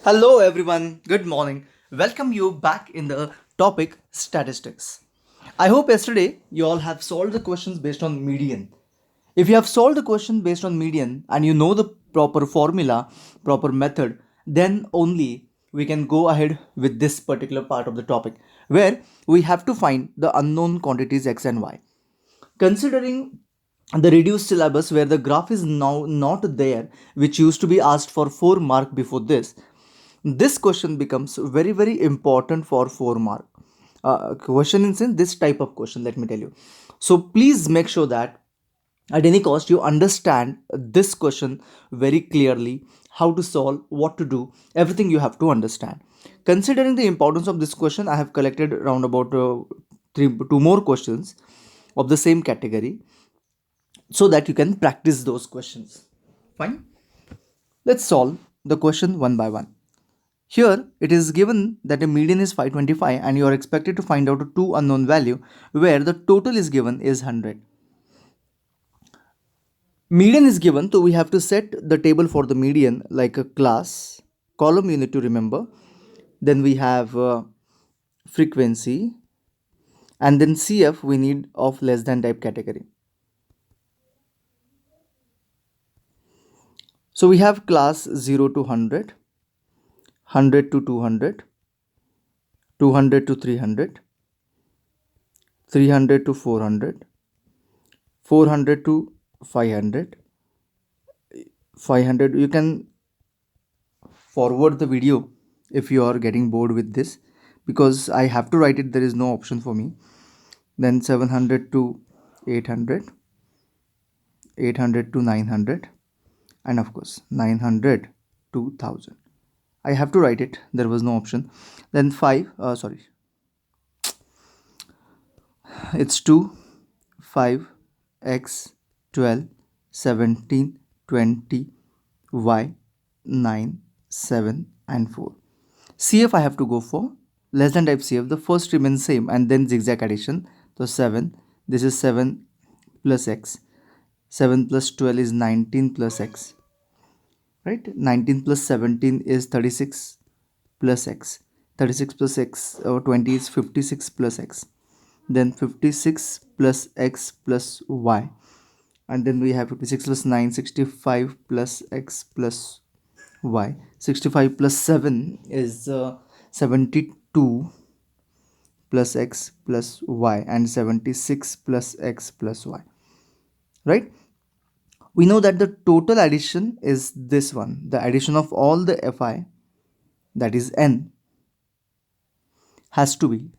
Hello everyone, good morning. Welcome you back in the topic statistics. I hope yesterday you all have solved the questions based on median. If you have solved the question based on median and you know the proper formula, proper method, then only we can go ahead with this particular part of the topic where we have to find the unknown quantities x and y. Considering the reduced syllabus where the graph is now not there, which used to be asked for 4 mark before this question becomes very important for 4 mark question in this type of question, let me tell you. So please make sure that at any cost you understand this question very clearly, how to solve, what to do, everything you have to understand. Considering the importance of this question, I have collected around about two more questions of the same category so that you can practice those questions. Fine, let's solve the question one by one. Here, it is given that a median is 525 and you are expected to find out a two unknown value where the total is given is 100. Median is given, so we have to set the table for the median like a class. Column you need to remember. Then we have frequency and then CF we need of less than type category. So we have class 0 to 100, 100 to 200, 200 to 300, 300 to 400, 400 to 500, 500. You can forward the video if you are getting bored with this, because I have to write it, there is no option for me. Then 700 to 800, 800 to 900, and of course 900 to 1000. I have to write it, there was no option. Then 5 sorry, it's 2, 5, x, 12, 17, 20, y, 9, 7 and 4. CF I have to go for less than type CF. The first remains same and then zigzag addition. So 7, this is 7 plus x. 7 plus 12 is 19 plus x. Right? 19 plus 17 is 36 plus x. 36 plus x or 20 is 56 plus x. Then 56 plus x plus y. And then we have 56 plus 9, 65 plus x plus y. 65 plus 7 is 72 plus x plus y, and 76 plus x plus y. Right? We know that the total addition is this one. The addition of all the fi, that is n, has to be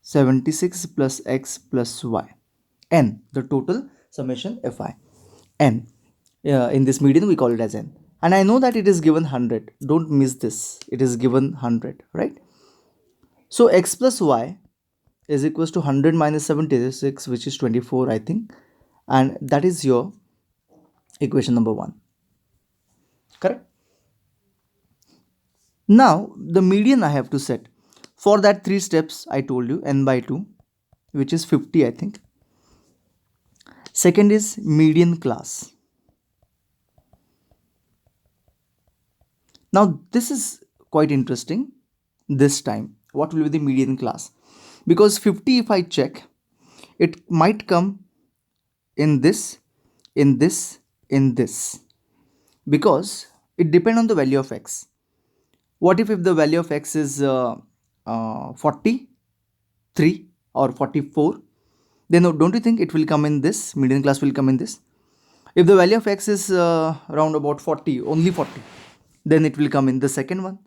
76 plus x plus y. N, the total summation fi. N. In this median we call it as n. And I know that it is given 100. Don't miss this. It is given 100, right? So x plus y is equals to 100 minus 76, which is 24, I think. And that is your equation number 1. Correct? Now, the median I have to set. For that 3 steps, I told you, n by 2, which is 50, I think. Second is median class. Now, this is quite interesting this time. What will be the median class? Because 50, if I check, it might come in this, in this, in this. Because it depends on the value of x. What if the value of x is 43 or 44? Then don't you think it will come in this? Median class will come in this. If the value of x is around about 40, only 40, then it will come in the second one.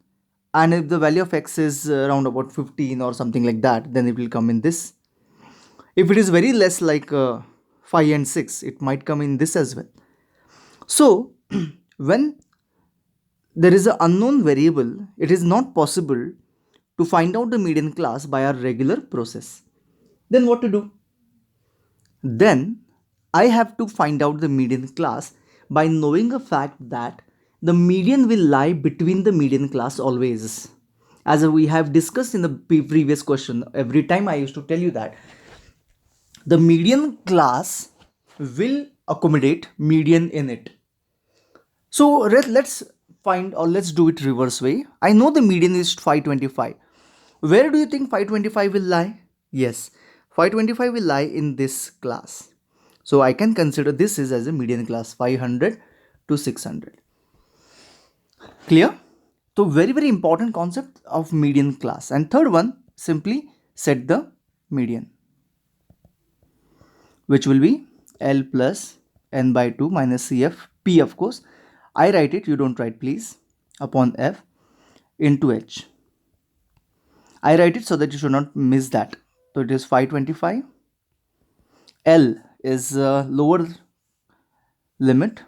And if the value of x is around about 15 or something like that, then it will come in this. If it is very less, like 5 and 6, it might come in this as well. So when there is an unknown variable, it is not possible to find out the median class by our regular process. Then what to do? Then I have to find out the median class by knowing a fact that the median will lie between the median class always. As we have discussed in the previous question, every time I used to tell you that the median class will accommodate median in it. So let's find, or let's do it reverse way. I know the median is 525. Where do you think 525 will lie? Yes, 525 will lie in this class. So I can consider this is as a median class, 500 to 600. Clear? So very important concept of median class. And third one, simply set the median, which will be L plus n by 2 minus CF P, of course. I write it, you don't write please, upon F into H. I write it so that you should not miss that. So it is 525. L is lower limit.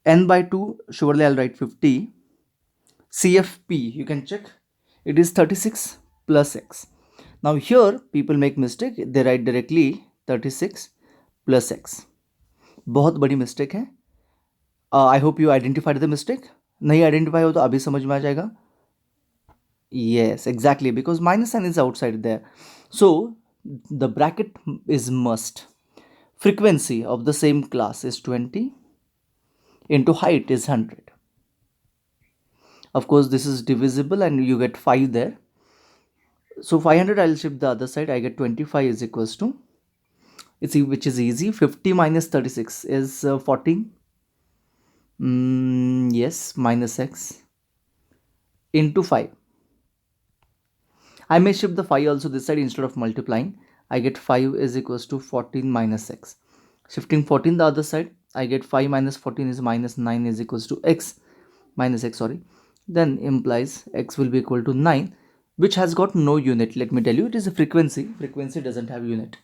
N by 2, surely I'll write 50. CFP, you can check. It is 36 plus X. Now here people make mistake. They write directly 36 plus X. बहुत बड़ी mistake है. I hope you identified the mistake. नहीं identify हो तो अभी समझ में आ जाएगा. Yes, exactly, because minus sign is outside there. So the bracket is must. Frequency of the same class is 20 into height is 100. Of course, this is divisible and you get 5 there. So 500 I'll shift the other side. I get 25 is equals to, which is easy. 50 minus 36 is 14. Yes, minus X into 5. I may shift the 5 also this side. Instead of multiplying, I get 5 is equals to 14 minus X. Shifting 14 the other side, I get 5 minus 14 is minus 9 is equals to X, minus X, sorry. Then implies X will be equal to 9, which has got no unit. Let me tell you, it is a frequency. Frequency doesn't have unit.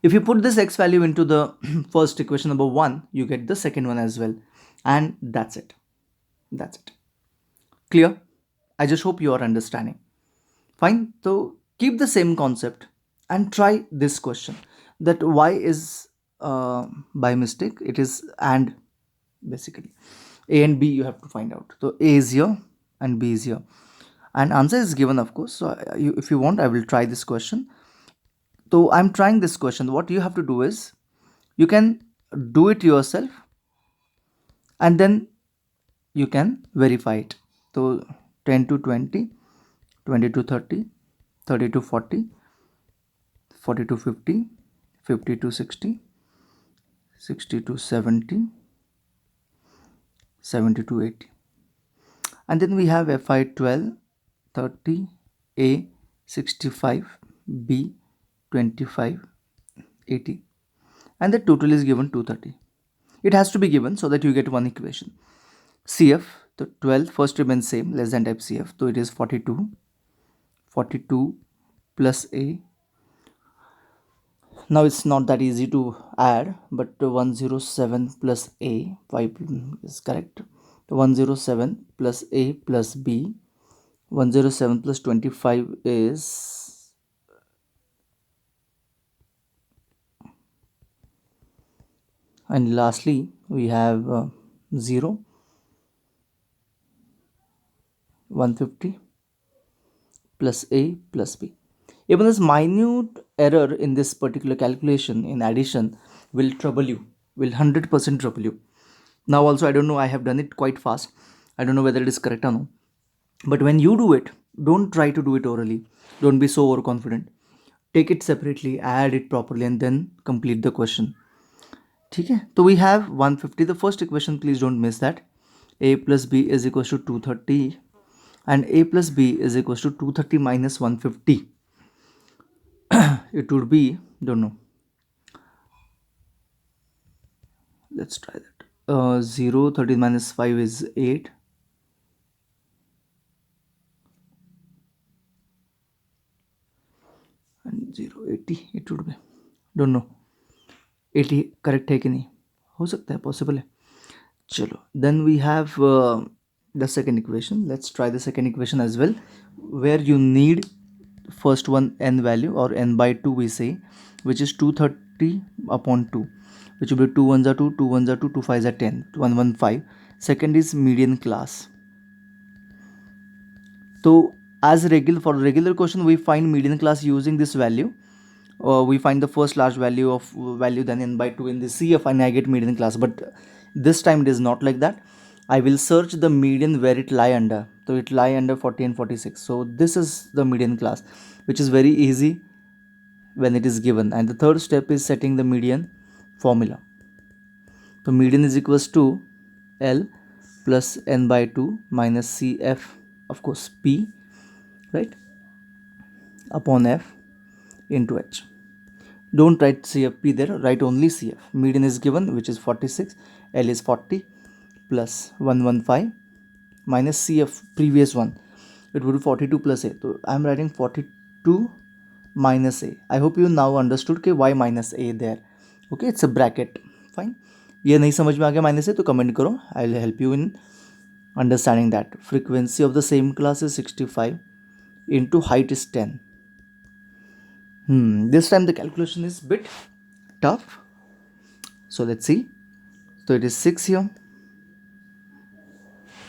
If you put this X value into the first equation number 1, you get the second one as well. And that's it. That's it. Clear? I just hope you are understanding. Fine. So keep the same concept and try this question, that y is by mistake, it is and, basically A and B you have to find out. So A is here and B is here, and answer is given, of course. So if you want, I will try this question. So I'm trying this question. What you have to do is, you can do it yourself and then you can verify it. So 10 to 20, 20 to 30, 30 to 40, 40 to 50, 50 to 60, 60 to 70, 70 to 80. And then we have FI 12, 30, A 65, B 25, 80. And the total is given 230. It has to be given so that you get one equation. CF, the 12 first remains same, less than type CF. So it is 42, 42 plus A. Now it's not that easy to add, but 107 plus A, 5 is correct. 107 plus A plus B, 107 plus 25 is, and lastly we have 0, 150 plus A plus B. Even this minute error in this particular calculation in addition will trouble you, will 100% trouble you. Now also, I don't know, I have done it quite fast. I don't know whether it is correct or no. But when you do it, don't try to do it orally. Don't be so overconfident. Take it separately, add it properly, and then complete the question. Okay? So we have 150. The first equation, please don't miss that. A plus B is equals to 230. And A plus B is equals to 230 minus 150. It would be, don't know. Let's try that. 0, 13 minus 5 is 8. And 0, 80 it would be. Don't know. 80 correct है कि नहीं? हो सकता है, possible है. चलो. Then we have the second equation. Let's try the second equation as well, where you need first one n value, or n by 2 we say, which is 230 upon 2, which will be 2 1s are 2, 2 1s are 2, 2 5s are 10, 115. Second is median class. So as for regular question, we find median class using this value. We find the first large value of value then n by 2 in the CF, and I get median class. But This time it is not like that. I will search the median where it lie under. So it lie under 40 and 46. So this is the median class, which is very easy when it is given. And the third step is setting the median formula. So median is equals to L plus n by 2 minus CF, of course P, right, upon F into H. Don't write CFP there, write only CF. Median is given, which is 46, L is 40 plus 115 minus CF, previous one, it would be 42 plus A. So I am writing 42 minus A. I hope you now understood कि why minus A there. Okay, it's a bracket. Fine. ये नहीं समझ में आ गया minus है तो comment करो. I will help you in understanding that. Frequency of the same class is 65 into height is 10. This time the calculation is bit tough. So let's see. So it is 6 here.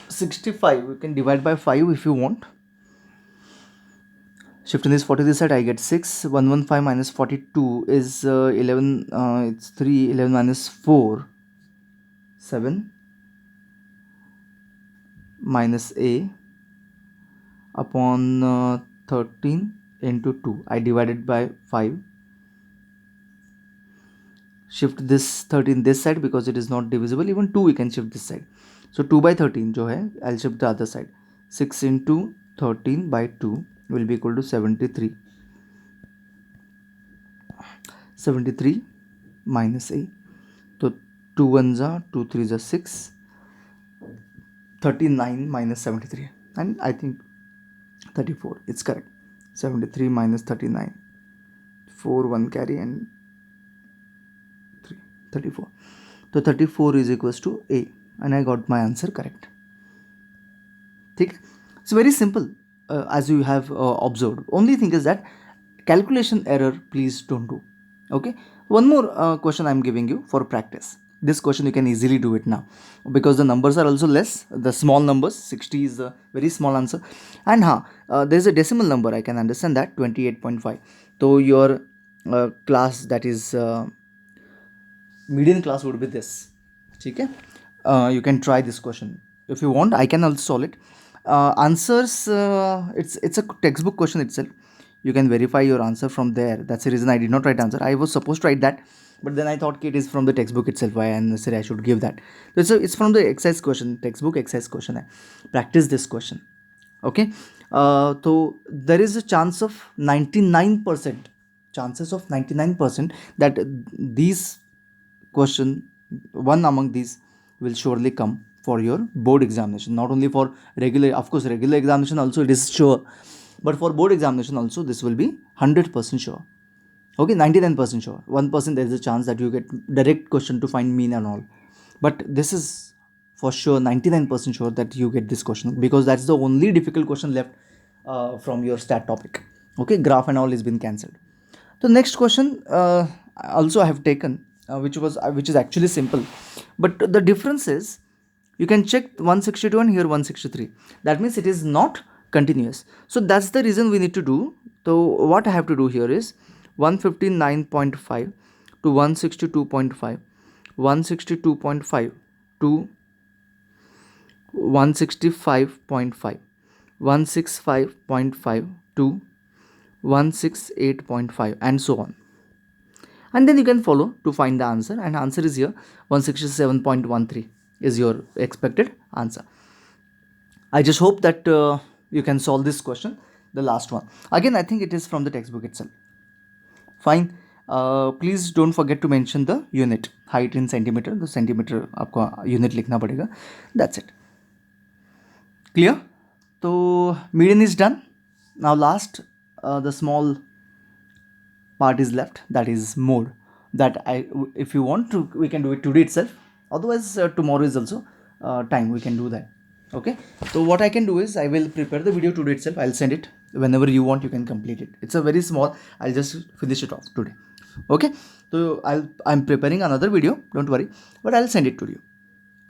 65 you can divide by 5 if you want. Shifting this 40 this side, I get 6. 115 minus 42 is 11. It's 3. 11 minus 4, 7 minus A upon 13 into 2. I divided by 5. Shift this 13 this side because it is not divisible. Even 2 we can shift this side. So 2 by 13 जो है, I'll shift the other side. 6 into 13 by 2 will be equal to 73. 73 minus A. So 2 1s are 2 3s are 6. 39 minus 73. And I think 34. It's correct. 73 minus 39. 4 1 carry and 3. 34. So 34 is equals to A. And I got my answer correct. Okay? It's very simple. As you have observed. Only thing is that calculation error please don't do. Okay, one more question I'm giving you for practice. This question you can easily do it now because the numbers are also less, the small numbers. 60 is a very small answer, and there's a decimal number, I can understand that, 28.5. So your class, that is median class, would be this. Okay, you can try this question if you want. I can also solve it. Answers, it's a textbook question itself. You can verify your answer from there. That's the reason I did not write answer. I was supposed to write that, but then I thought it is from the textbook itself. Why I said I should give that. So it's from the exercise question, textbook exercise question. Practice this question. Okay. So there is a chance of 99%, chances of 99% that these question, one among these, will surely come for your board examination. Not only for regular, of course, regular examination also it is sure, but for board examination also this will be 100% sure. Okay, 99% sure. 1% there is a chance that you get direct question to find mean and all, but this is for sure 99% sure that you get this question, because that's the only difficult question left from your stat topic. Okay, graph and all has been cancelled. The next question also I have taken, which is actually simple, but the difference is you can check 162 and here 163. That means it is not continuous. So that's the reason we need to do. So what I have to do here is 159.5 to 162.5, 162.5 to 165.5, 165.5 to 168.5, and so on. And then you can follow to find the answer, and answer is here 167.13 is your expected answer. I just hope that you can solve this question, the last one. Again, I think it is from the textbook itself. Fine. Please don't forget to mention the unit, height in centimeter. The centimeter आपको unit लिखना पड़ेगा. That's it. Clear? So median is done. Now last, the small part is left, that is mode. That if you want to, we can do it today itself. Otherwise, tomorrow is also time. We can do that. Okay. So what I can do is I will prepare the video today itself. I'll send it whenever you want. You can complete it. It's a very small. I'll just finish it off today. Okay. So I'm preparing another video. Don't worry. But I'll send it to you.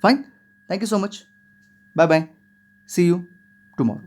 Fine. Thank you so much. Bye bye. See you tomorrow.